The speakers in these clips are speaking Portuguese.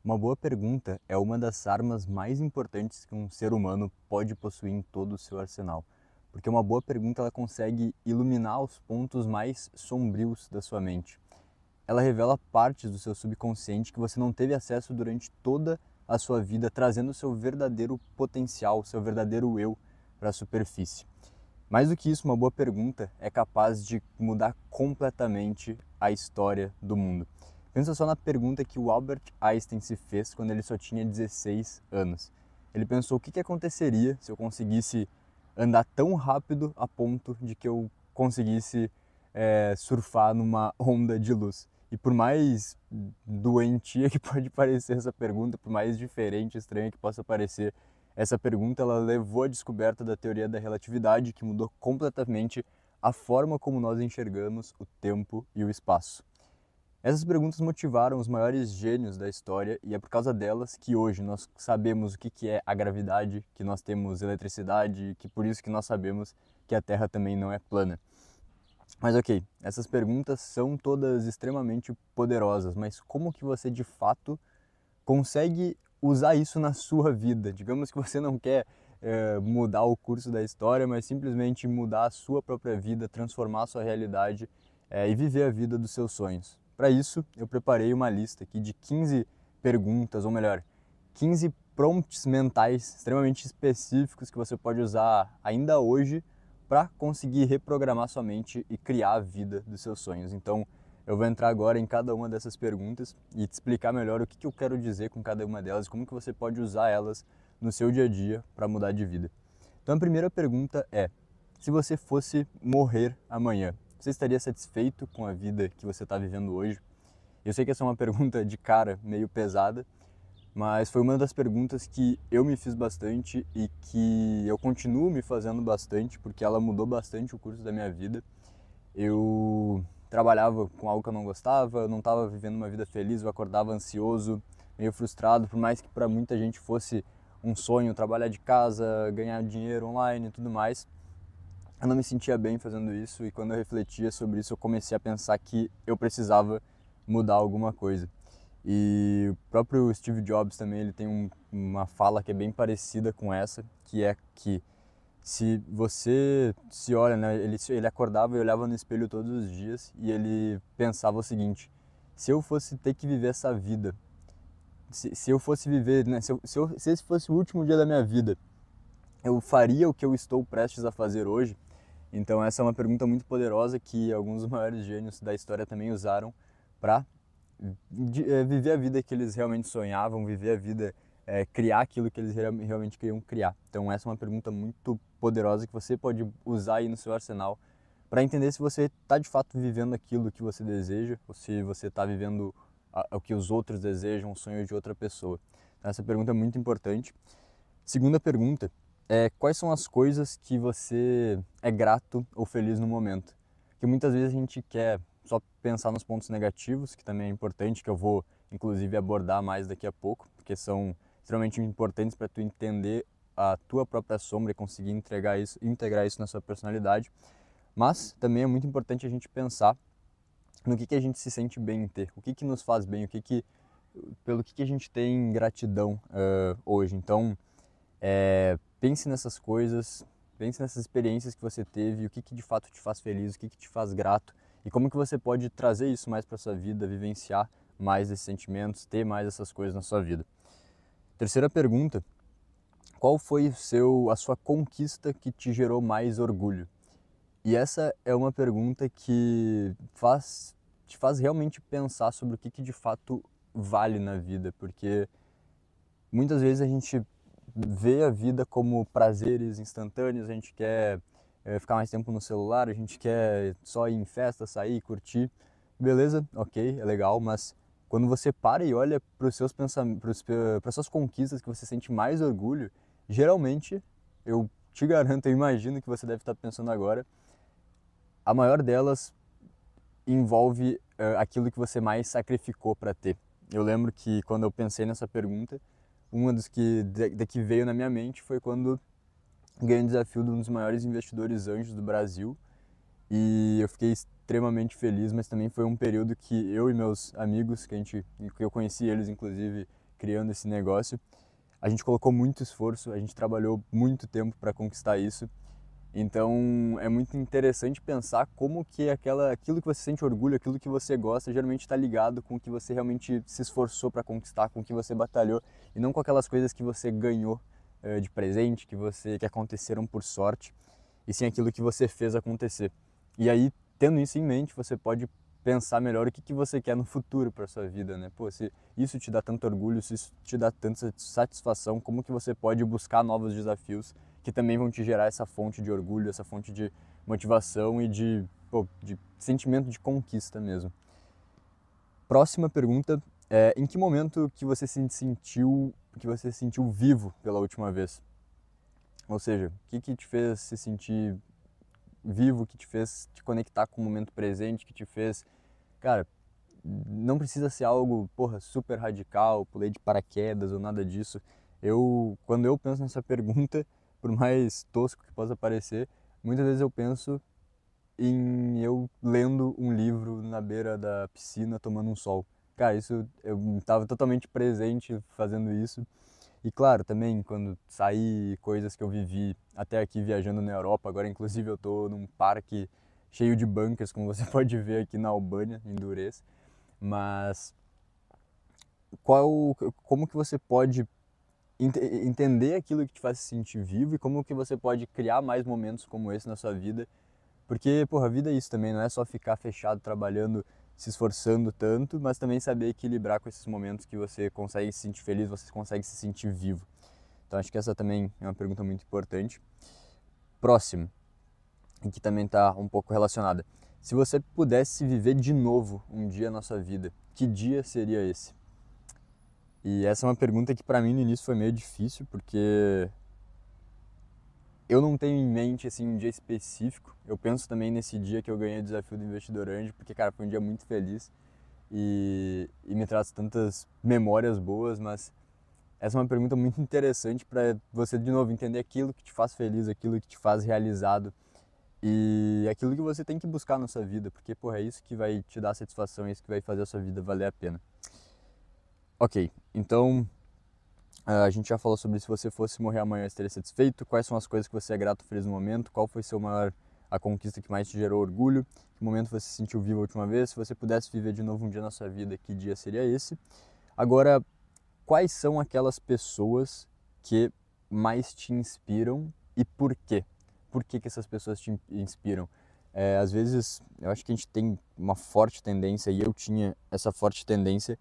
Uma boa pergunta é uma das armas mais importantes que um ser humano pode possuir em todo o seu arsenal. Porque uma boa pergunta ela consegue iluminar os pontos mais sombrios da sua mente. Ela revela partes do seu subconsciente que você não teve acesso durante toda a sua vida, trazendo o seu verdadeiro potencial, o seu verdadeiro eu para a superfície. Mais do que isso, uma boa pergunta é capaz de mudar completamente a história do mundo. Pensa só na pergunta que o Albert Einstein se fez quando ele só tinha 16 anos. Ele pensou o que aconteceria se eu conseguisse andar tão rápido a ponto de que eu conseguisse surfar numa onda de luz. E por mais doentia que pode parecer essa pergunta, por mais diferente, estranha que possa parecer, essa pergunta ela levou à descoberta da teoria da relatividade, que mudou completamente a forma como nós enxergamos o tempo e o espaço. Essas perguntas motivaram os maiores gênios da história e é por causa delas que hoje nós sabemos o que é a gravidade, que nós temos eletricidade e que por isso que nós sabemos que a Terra também não é plana. Mas ok, essas perguntas são todas extremamente poderosas, mas como que você de fato consegue usar isso na sua vida? Digamos que você não quer mudar o curso da história, mas simplesmente mudar a sua própria vida, transformar a sua realidade e viver a vida dos seus sonhos. Para isso, eu preparei uma lista aqui de 15 perguntas, ou melhor, 15 prompts mentais extremamente específicos que você pode usar ainda hoje para conseguir reprogramar sua mente e criar a vida dos seus sonhos. Então, eu vou entrar agora em cada uma dessas perguntas e te explicar melhor o que eu quero dizer com cada uma delas e como que você pode usar elas no seu dia a dia para mudar de vida. Então, a primeira pergunta é: se você fosse morrer amanhã, você estaria satisfeito com a vida que você está vivendo hoje? Eu sei que essa é uma pergunta de cara meio pesada, mas foi uma das perguntas que eu me fiz bastante e que eu continuo me fazendo bastante, porque ela mudou bastante o curso da minha vida. Eu trabalhava com algo que eu não gostava, eu não estava vivendo uma vida feliz, eu acordava ansioso, meio frustrado, por mais que para muita gente fosse um sonho trabalhar de casa, ganhar dinheiro online e tudo mais. Eu não me sentia bem fazendo isso e quando eu refletia sobre isso eu comecei a pensar que eu precisava mudar alguma coisa. E o próprio Steve Jobs também ele tem uma fala que é bem parecida com essa, que é que se você se olha, né, ele acordava e olhava no espelho todos os dias e ele pensava o seguinte: se eu fosse ter que viver essa vida, se eu fosse viver, né, se esse fosse o último dia da minha vida, eu faria o que eu estou prestes a fazer hoje? Então essa é uma pergunta muito poderosa que alguns dos maiores gênios da história também usaram para viver a vida que eles realmente sonhavam, viver a vida, criar aquilo que eles realmente queriam criar. Então essa é uma pergunta muito poderosa que você pode usar aí no seu arsenal para entender se você está de fato vivendo aquilo que você deseja ou se você está vivendo o que os outros desejam, o sonho de outra pessoa. Então, essa pergunta é muito importante. Segunda pergunta é: quais são as coisas que você é grato ou feliz no momento? Porque muitas vezes a gente quer só pensar nos pontos negativos, que também é importante, que eu vou inclusive abordar mais daqui a pouco, porque são extremamente importantes para tu entender a tua própria sombra e conseguir integrar isso na sua personalidade. Mas também é muito importante a gente pensar no que a gente se sente bem em ter, o que nos faz bem, pelo que a gente tem gratidão hoje. Então, pense nessas coisas, pense nessas experiências que você teve, o que de fato te faz feliz, o que te faz grato e como que você pode trazer isso mais para sua vida, vivenciar mais esses sentimentos, ter mais essas coisas na sua vida. Terceira pergunta: qual foi a sua conquista que te gerou mais orgulho? E essa é uma pergunta que te faz realmente pensar sobre o que de fato vale na vida, porque muitas vezes a gente vê a vida como prazeres instantâneos, a gente quer ficar mais tempo no celular, a gente quer só ir em festa, sair, curtir. Beleza, ok, é legal, mas quando você para e olha para os seus pensamentos, para as suas conquistas que você sente mais orgulho, geralmente, eu te garanto, eu imagino que você deve estar pensando agora, a maior delas envolve aquilo que você mais sacrificou para ter. Eu lembro que quando eu pensei nessa pergunta, uma dos que veio na minha mente foi quando ganhei o desafio de um dos maiores investidores anjos do Brasil e eu fiquei extremamente feliz, mas também foi um período que eu e meus amigos, que eu conheci eles inclusive criando esse negócio, a gente colocou muito esforço, a gente trabalhou muito tempo para conquistar isso. Então é muito interessante pensar como que aquilo que você sente orgulho, aquilo que você gosta, geralmente está ligado com o que você realmente se esforçou para conquistar, com o que você batalhou, e não com aquelas coisas que você ganhou de presente, que aconteceram por sorte, e sim aquilo que você fez acontecer. E aí, tendo isso em mente, você pode pensar melhor o que você quer no futuro para sua vida, né? Pô, se isso te dá tanto orgulho, se isso te dá tanta satisfação, como que você pode buscar novos desafios que também vão te gerar essa fonte de orgulho, essa fonte de motivação e de sentimento de conquista mesmo. Próxima pergunta é: em que momento que você se sentiu vivo pela última vez? Ou seja, o que te fez se sentir vivo, que te fez te conectar com o momento presente, que te fez, cara, não precisa ser algo, super radical, pulei de paraquedas ou nada disso. Quando eu penso nessa pergunta, por mais tosco que possa parecer, muitas vezes eu penso em eu lendo um livro na beira da piscina, tomando um sol. Cara, isso eu estava totalmente presente fazendo isso. E claro, também quando saí, coisas que eu vivi até aqui viajando na Europa, agora inclusive eu tô num parque cheio de bancas, como você pode ver aqui na Albânia, em Durrës. Mas como que você pode entender aquilo que te faz se sentir vivo e como que você pode criar mais momentos como esse na sua vida? Porque, a vida é isso também, não é só ficar fechado trabalhando, se esforçando tanto, mas também saber equilibrar com esses momentos que você consegue se sentir feliz, você consegue se sentir vivo. Então acho que essa também é uma pergunta muito importante. Próximo, e que também está um pouco relacionada. Se você pudesse viver de novo um dia na sua vida, que dia seria esse? E essa é uma pergunta que para mim no início foi meio difícil, porque eu não tenho em mente assim um dia específico. Eu penso também nesse dia que eu ganhei o desafio do Investidor Anjo, porque cara, foi um dia muito feliz e me traz tantas memórias boas, mas essa é uma pergunta muito interessante para você de novo entender aquilo que te faz feliz, aquilo que te faz realizado e aquilo que você tem que buscar na sua vida, porque é isso que vai te dar satisfação, é isso que vai fazer a sua vida valer a pena. Ok, então a gente já falou sobre se você fosse morrer amanhã, você estaria satisfeito, quais são as coisas que você é grato, feliz no momento, qual foi a conquista que mais te gerou orgulho, que momento você se sentiu vivo a última vez, se você pudesse viver de novo um dia na sua vida, que dia seria esse? Agora, quais são aquelas pessoas que mais te inspiram e por quê? Por que essas pessoas te inspiram? Às vezes, eu acho que a gente tem uma forte tendência, e eu tinha essa forte tendência,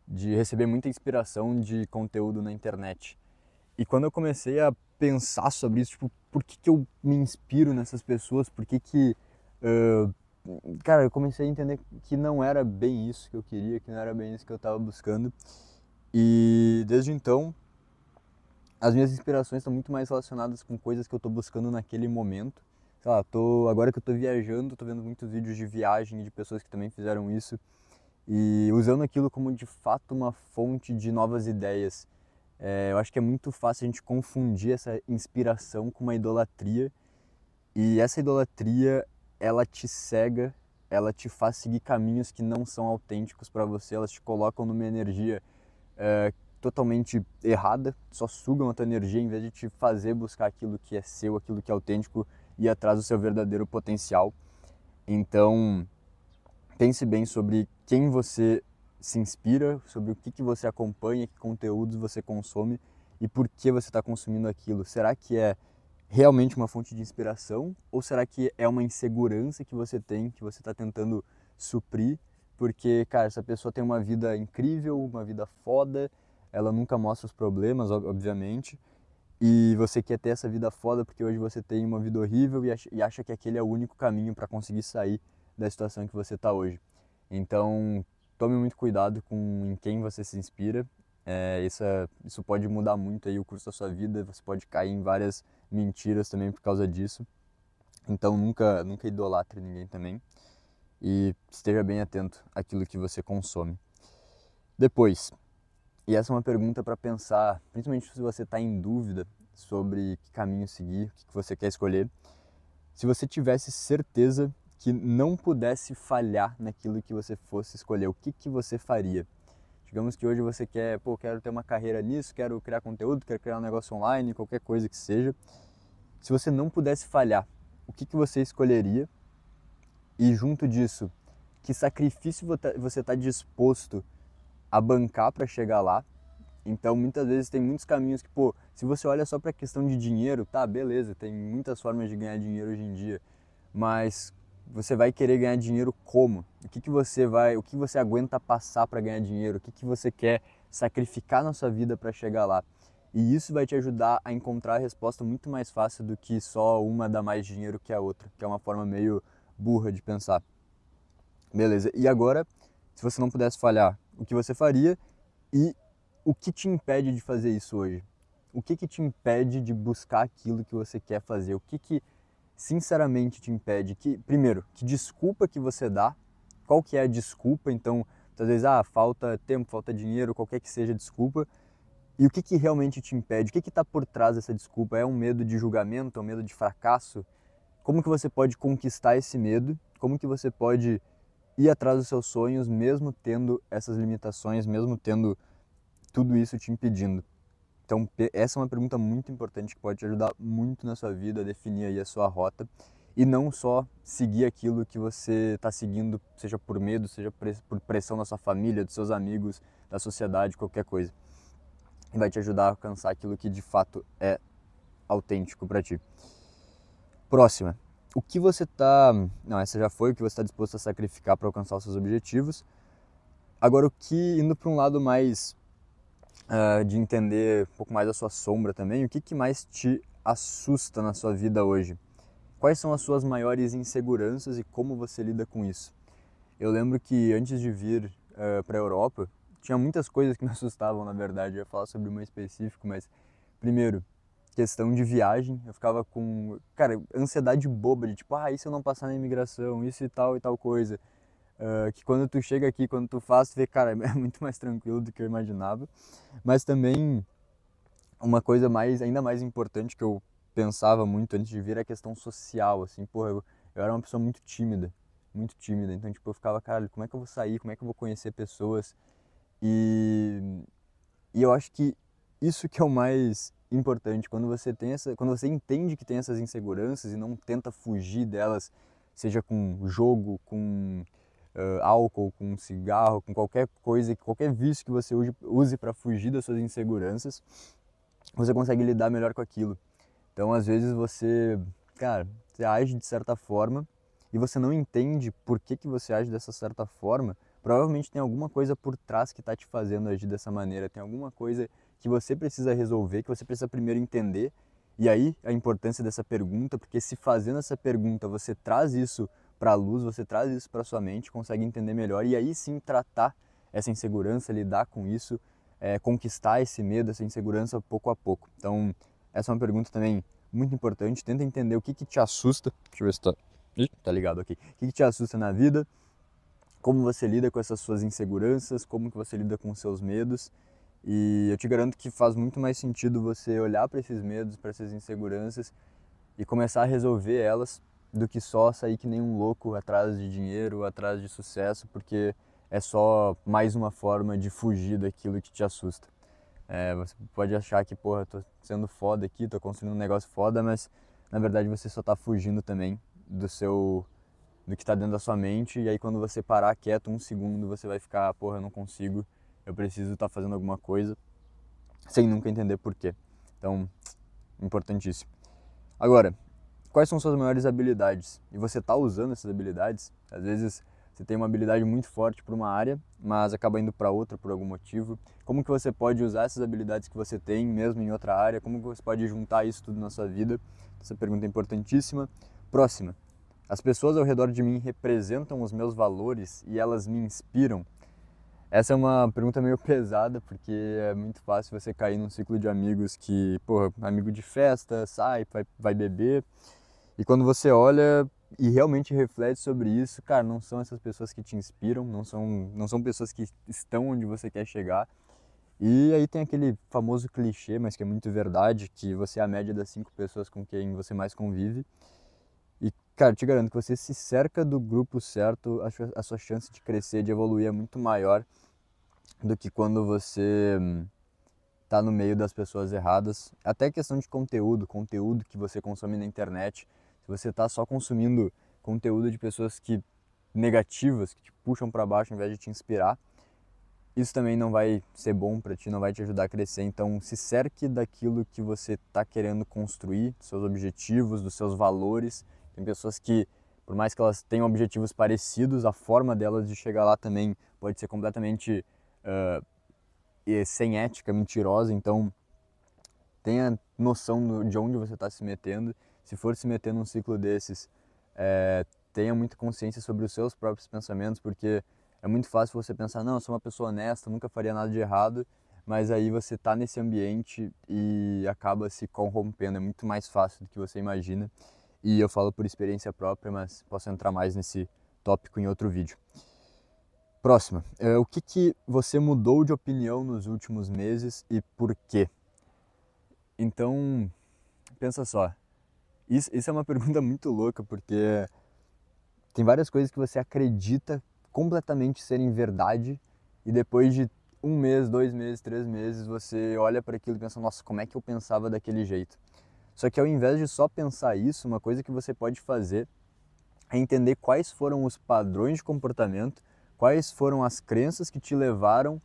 de receber muita inspiração de conteúdo na internet. E quando eu comecei a pensar sobre isso, por que eu me inspiro nessas pessoas? Uh, cara, eu comecei a entender que não era bem isso que eu queria, que não era bem isso que eu estava buscando. E desde então, as minhas inspirações estão muito mais relacionadas com coisas que eu estou buscando naquele momento. Sei lá, agora que eu estou viajando, estou vendo muitos vídeos de viagem de pessoas que também fizeram isso e usando aquilo como de fato uma fonte de novas ideias. Eu acho que é muito fácil a gente confundir essa inspiração com uma idolatria, e essa idolatria, ela te cega, ela te faz seguir caminhos que não são autênticos para você, elas te colocam numa energia totalmente errada, só sugam a tua energia em vez de te fazer buscar aquilo que é seu, aquilo que é autêntico e ir atrás do seu verdadeiro potencial. Então, pense bem sobre quem você se inspira, sobre o que você acompanha, que conteúdos você consome e por que você está consumindo aquilo. Será que é realmente uma fonte de inspiração ou será que é uma insegurança que você tem, que você está tentando suprir? Porque, cara, essa pessoa tem uma vida incrível, uma vida foda, ela nunca mostra os problemas, obviamente, e você quer ter essa vida foda porque hoje você tem uma vida horrível e acha que aquele é o único caminho para conseguir sair da situação que você está hoje. Então, tome muito cuidado com em quem você se inspira. Isso pode mudar muito aí o curso da sua vida, você pode cair em várias mentiras também por causa disso. Então, nunca idolatre ninguém também e esteja bem atento àquilo que você consome. Depois, e essa é uma pergunta para pensar, principalmente se você está em dúvida sobre que caminho seguir, o que você quer escolher. Se você tivesse certeza que não pudesse falhar naquilo que você fosse escolher, o que você faria? Deixa Digamos que hoje você quer, pô, quero ter uma carreira nisso, quero criar conteúdo, quero criar um negócio online, qualquer coisa que seja. Se você não pudesse falhar, o que você escolheria? E junto disso, que sacrifício você está disposto a bancar para chegar lá? Então, muitas vezes tem muitos caminhos que, pô, se você olha só para a questão de dinheiro, tá, beleza, tem muitas formas de ganhar dinheiro hoje em dia, mas você vai querer ganhar dinheiro como? O que você aguenta passar para ganhar dinheiro? O que você quer sacrificar na sua vida para chegar lá? E isso vai te ajudar a encontrar a resposta muito mais fácil do que só uma dá mais dinheiro que a outra, que é uma forma meio burra de pensar. Beleza, e agora, se você não pudesse falhar, o que você faria e o que te impede de fazer isso hoje? O que te impede de buscar aquilo que você quer fazer? O que sinceramente te impede? Primeiro, que desculpa que você dá? Qual que é a desculpa? Então, às vezes, falta tempo, falta dinheiro, qualquer que seja a desculpa. E o que realmente te impede? O que está por trás dessa desculpa? É um medo de julgamento? É um medo de fracasso? Como que você pode conquistar esse medo? Como que você pode ir atrás dos seus sonhos, mesmo tendo essas limitações, mesmo tendo tudo isso te impedindo? Então, essa é uma pergunta muito importante que pode te ajudar muito na sua vida a definir aí a sua rota e não só seguir aquilo que você está seguindo, seja por medo, seja por pressão da sua família, dos seus amigos, da sociedade, qualquer coisa. E vai te ajudar a alcançar aquilo que de fato é autêntico para ti. Próxima. O que você está... Não, essa já foi. O que você está disposto a sacrificar para alcançar os seus objetivos. Agora, indo para um lado mais de entender um pouco mais a sua sombra também, o que mais te assusta na sua vida hoje? Quais são as suas maiores inseguranças e como você lida com isso? Eu lembro que antes de vir para a Europa, tinha muitas coisas que me assustavam, na verdade. Eu ia falar sobre uma específica, mas primeiro, questão de viagem, eu ficava com, cara, ansiedade boba de tipo, e se eu não passar na imigração, isso e tal coisa. Que quando tu chega aqui, quando tu faz, tu vê, cara, é muito mais tranquilo do que eu imaginava. Mas também uma coisa ainda mais importante que eu pensava muito antes de vir é a questão social, assim, porra, eu era uma pessoa muito tímida, então tipo, eu ficava, cara, como é que eu vou sair, como é que eu vou conhecer pessoas? E, e eu acho que isso que é o mais importante, quando você entende que tem essas inseguranças e não tenta fugir delas, seja com jogo, com álcool, com cigarro, com qualquer coisa, qualquer vício que você use para fugir das suas inseguranças, você consegue lidar melhor com aquilo. Então, às vezes cara, você age de certa forma e você não entende por que você age dessa certa forma. Provavelmente tem alguma coisa por trás que está te fazendo agir dessa maneira, tem alguma coisa que você precisa resolver, que você precisa primeiro entender. E aí a importância dessa pergunta, porque se fazendo essa pergunta você traz isso para a luz, você traz isso para sua mente, consegue entender melhor e aí sim tratar essa insegurança, lidar com isso, conquistar esse medo, essa insegurança pouco a pouco. Então, essa é uma pergunta também muito importante. Tenta entender o que te assusta. Deixa eu ver se tá... tá ligado aqui. O que te assusta na vida, como você lida com essas suas inseguranças, como que você lida com os seus medos. E eu te garanto que faz muito mais sentido você olhar para esses medos, para essas inseguranças e começar a resolver elas do que só sair que nem um louco atrás de dinheiro, atrás de sucesso, porque é só mais uma forma de fugir daquilo que te assusta. Você pode achar que, porra, tô sendo foda aqui, tô construindo um negócio foda, mas na verdade você só tá fugindo também do que tá dentro da sua mente, e aí quando você parar quieto um segundo, você vai ficar, porra, eu não consigo, eu preciso estar fazendo alguma coisa, sem nunca entender por quê. Então, importantíssimo. Agora, quais são suas maiores habilidades? E você tá usando essas habilidades? Às vezes você tem uma habilidade muito forte para uma área, mas acaba indo para outra por algum motivo. Como que você pode usar essas habilidades que você tem mesmo em outra área? Como que você pode juntar isso tudo na sua vida? Essa pergunta é importantíssima. Próxima. As pessoas ao redor de mim representam os meus valores e elas me inspiram? Essa é uma pergunta meio pesada, porque é muito fácil você cair num ciclo de amigos que, porra, amigo de festa, sai, vai beber. E quando você olha e realmente reflete sobre isso, cara, não são essas pessoas que te inspiram, não são pessoas que estão onde você quer chegar. E aí tem aquele famoso clichê, mas que é muito verdade, que você é a média das 5 pessoas com quem você mais convive. E, cara, te garanto que você se cerca do grupo certo, a sua chance de crescer, de evoluir é muito maior. do que quando você tá no meio das pessoas erradas. Até questão de conteúdo que você consome na internet. Se você tá só consumindo conteúdo de pessoas negativas, que te puxam para baixo ao invés de te inspirar, isso também não vai ser bom para ti, não vai te ajudar a crescer. Então, se cerque daquilo que você está querendo construir, dos seus objetivos, dos seus valores. Tem pessoas que, por mais que elas tenham objetivos parecidos, a forma delas de chegar lá também pode ser completamente sem ética, mentirosa. Então, tenha noção de onde você está se metendo. Se for se meter num ciclo desses, tenha muita consciência sobre os seus próprios pensamentos, porque é muito fácil você pensar, não, eu sou uma pessoa honesta, nunca faria nada de errado, mas aí você está nesse ambiente e acaba se corrompendo. É muito mais fácil do que você imagina. E eu falo por experiência própria, mas posso entrar mais nesse tópico em outro vídeo. Próxima. O que você mudou de opinião nos últimos meses e por quê? Então, pensa só. Isso é uma pergunta muito louca, porque tem várias coisas que você acredita completamente serem verdade e depois de 1 mês, 2 meses, 3 meses, você olha para aquilo e pensa, nossa, como é que eu pensava daquele jeito? Só que ao invés de só pensar isso, uma coisa que você pode fazer é entender quais foram os padrões de comportamento, quais foram as crenças que te levaram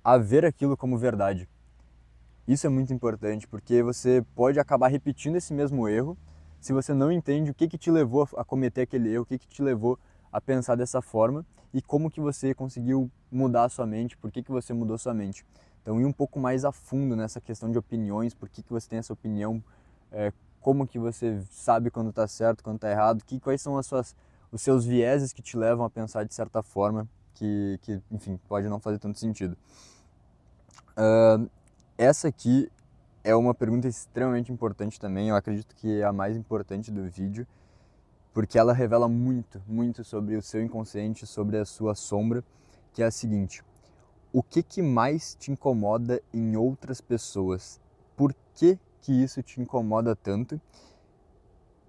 a ver aquilo como verdade. Isso é muito importante, porque você pode acabar repetindo esse mesmo erro se você não entende o que te levou a cometer aquele erro, o que te levou a pensar dessa forma e como que você conseguiu mudar a sua mente, por que você mudou sua mente. Então, ir um pouco mais a fundo nessa questão de opiniões, por que você tem essa opinião, como que você sabe quando está certo, quando está errado, quais são os seus vieses que te levam a pensar de certa forma que enfim, pode não fazer tanto sentido. Essa aqui é uma pergunta extremamente importante também, eu acredito que é a mais importante do vídeo, porque ela revela muito, muito sobre o seu inconsciente, sobre a sua sombra, que é a seguinte: o que mais te incomoda em outras pessoas? Por que isso te incomoda tanto?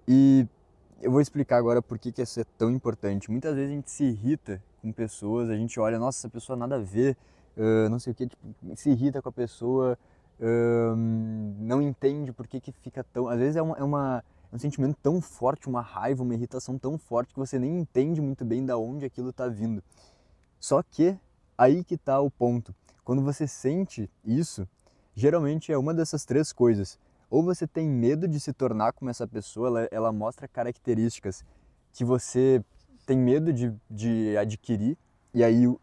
E eu vou explicar agora por que isso é tão importante. Muitas vezes a gente se irrita com pessoas, a gente olha, nossa, essa pessoa nada a ver, não sei o que, tipo, se irrita com a pessoa, não entende por que fica tão... Às vezes é um sentimento tão forte, uma raiva, uma irritação tão forte que você nem entende muito bem de onde aquilo está vindo. Só que aí que está o ponto. Quando você sente isso, geralmente é uma dessas três coisas. Ou você tem medo de se tornar como essa pessoa, ela mostra características que você tem medo de adquirir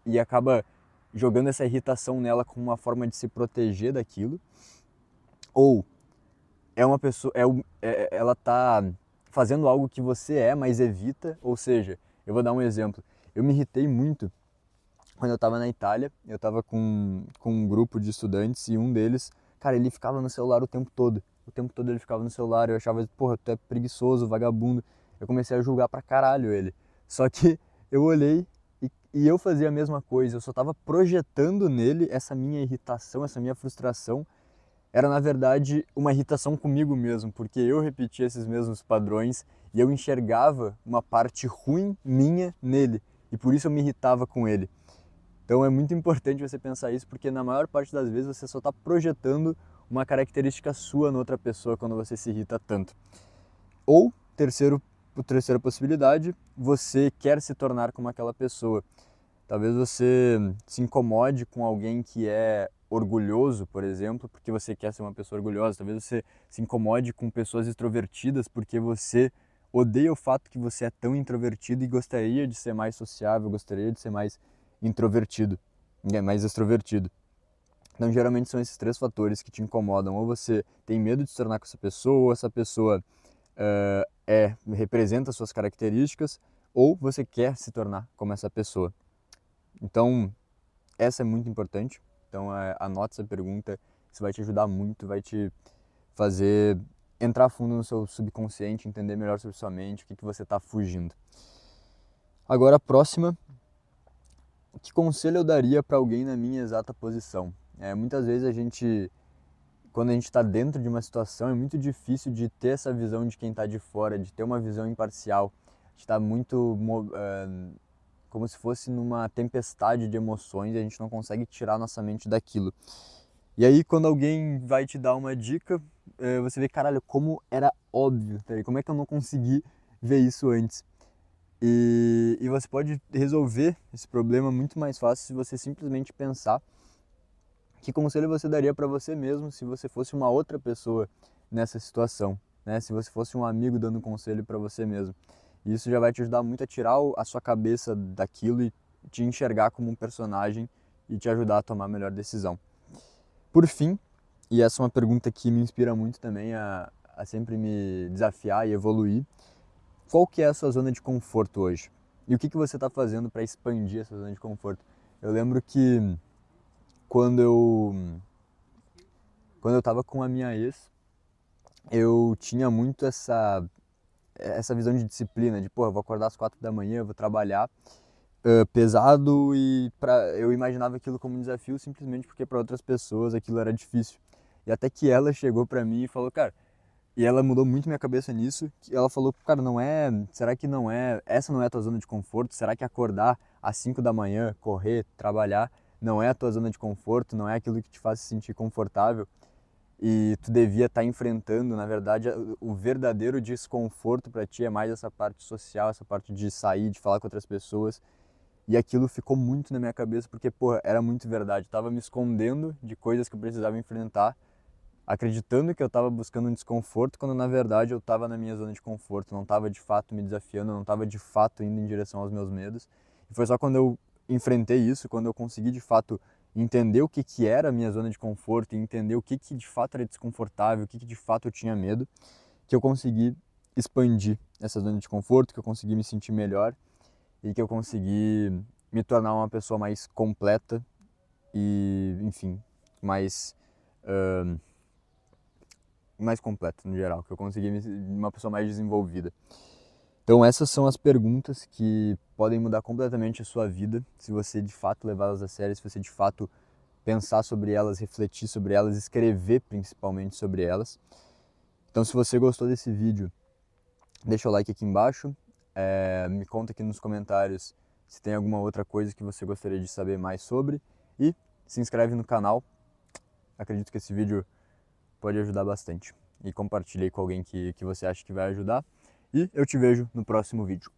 e acaba jogando essa irritação nela como uma forma de se proteger daquilo. Ou é uma pessoa, ela tá fazendo algo que você mas evita, ou seja, eu vou dar um exemplo. Eu me irritei muito quando eu estava na Itália, eu estava com um grupo de estudantes e um deles, cara, ele ficava no celular o tempo todo. O tempo todo ele ficava no celular, eu achava, porra, tu é preguiçoso, vagabundo. Eu comecei a julgar pra caralho ele. Só que eu olhei e eu fazia a mesma coisa, eu só estava projetando nele essa minha irritação, essa minha frustração. Era na verdade uma irritação comigo mesmo, porque eu repetia esses mesmos padrões e eu enxergava uma parte ruim minha nele, e por isso eu me irritava com ele. Então é muito importante você pensar isso, porque na maior parte das vezes você só está projetando uma característica sua na outra pessoa quando você se irrita tanto. Ou, terceira possibilidade, você quer se tornar como aquela pessoa. Talvez você se incomode com alguém que é orgulhoso, por exemplo, porque você quer ser uma pessoa orgulhosa. Talvez você se incomode com pessoas extrovertidas porque você odeia o fato que você é tão introvertido e gostaria de ser mais sociável, gostaria de ser mais introvertido, mais extrovertido. Então, geralmente são esses três fatores que te incomodam. Ou você tem medo de se tornar com essa pessoa, ou essa pessoa representa suas características, ou você quer se tornar como essa pessoa. Então, essa é muito importante. Então, anote essa pergunta, isso vai te ajudar muito, vai te fazer entrar fundo no seu subconsciente, entender melhor sobre sua mente, o que você está fugindo. Agora, a próxima: que conselho eu daria para alguém na minha exata posição? Muitas vezes quando a gente está dentro de uma situação, é muito difícil de ter essa visão de quem está de fora, de ter uma visão imparcial, de estar muito como se fosse numa tempestade de emoções e a gente não consegue tirar nossa mente daquilo. E aí quando alguém vai te dar uma dica, você vê, caralho, como era óbvio, tá? Como é que eu não consegui ver isso antes? E você pode resolver esse problema muito mais fácil se você simplesmente pensar que conselho você daria para você mesmo se você fosse uma outra pessoa nessa situação, né? Se você fosse um amigo dando conselho para você mesmo. E isso já vai te ajudar muito a tirar a sua cabeça daquilo e te enxergar como um personagem e te ajudar a tomar a melhor decisão. Por fim, e essa é uma pergunta que me inspira muito também a sempre me desafiar e evoluir, qual que é a sua zona de conforto hoje? E o que você está fazendo para expandir essa zona de conforto? Eu lembro que quando eu estava com a minha ex, eu tinha muito essa visão de disciplina, de, pô, eu vou acordar às 4 da manhã, eu vou trabalhar pesado e eu imaginava aquilo como um desafio simplesmente porque para outras pessoas aquilo era difícil. E até que ela chegou para mim e falou, cara, e ela mudou muito minha cabeça nisso, que ela falou, cara, será que não é, essa não é a tua zona de conforto? Será que acordar às 5 da manhã, correr, trabalhar, não é a tua zona de conforto, não é aquilo que te faz se sentir confortável? E tu devia estar enfrentando, na verdade, o verdadeiro desconforto para ti é mais essa parte social, essa parte de sair, de falar com outras pessoas. E aquilo ficou muito na minha cabeça porque, porra, era muito verdade. Eu tava me escondendo de coisas que eu precisava enfrentar, acreditando que eu estava buscando um desconforto, quando na verdade eu estava na minha zona de conforto, não estava de fato me desafiando, não estava de fato indo em direção aos meus medos. E foi só quando eu enfrentei isso, quando eu consegui de fato entender o que era a minha zona de conforto e entender o que de fato era desconfortável, o que de fato eu tinha medo, que eu consegui expandir essa zona de conforto, que eu consegui me sentir melhor e que eu consegui me tornar uma pessoa mais completa e, enfim, mais completo no geral, que eu consegui uma pessoa mais desenvolvida. Então essas são as perguntas que podem mudar completamente a sua vida, se você de fato levá-las a sério, se você de fato pensar sobre elas, refletir sobre elas, escrever principalmente sobre elas. Então se você gostou desse vídeo, deixa o like aqui embaixo, me conta aqui nos comentários se tem alguma outra coisa que você gostaria de saber mais sobre e se inscreve no canal. Acredito que esse vídeo pode ajudar bastante. E compartilhe com alguém que você acha que vai ajudar. E eu te vejo no próximo vídeo.